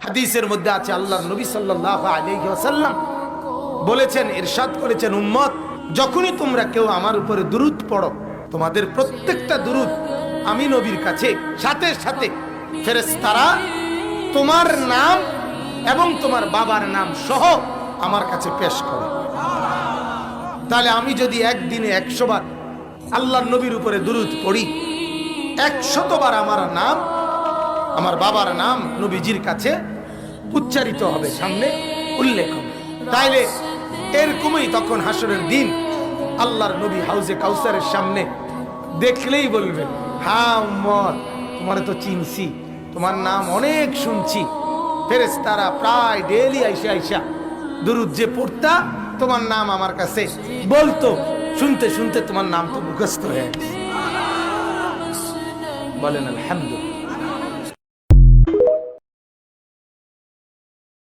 হাদিসের মধ্যে আছে আল্লাহর নবী সাল্লাল্লাহু আলাইহি ওয়াসাল্লাম বলেছেন, ইরশাদ করেছেন, উম্মত যখনই তোমরা কেউ আমার উপরে দুরূদ পড়ো, তোমাদের প্রত্যেকটা দুরূদ আমি নবীর কাছে সাথে সাথে ফেরেশতারা তোমার নাম এবং তোমার বাবার নাম সহ আমার কাছে পেশ করে। তাহলে আমি যদি একদিনে 100 বার আল্লাহর নবীর উপরে দুরূদ পড়ি, 100 বার আমার নাম, আমার বাবার নাম নবীজির কাছে উচ্চারিত হবে, সামনে উল্লেখ হবে। তাইলে এরকমই তখন হাসরের দিন আল্লাহর নবী হাউজে কাউসারের সামনে দেখলেই বলবেন, হ্যাঁ উম্মত, তোমারে তো চিনছি, তোমার নাম অনেক শুনছি। ফেরেশতারা প্রায় ডেইলি আইসা দুরূদ যে পড়তা, তোমার নাম আমার কাছে বলতো, শুনতে শুনতে তোমার নাম তো মুখস্থ হয়ে গেছে। বলেন আলহামদুলিল্লাহ।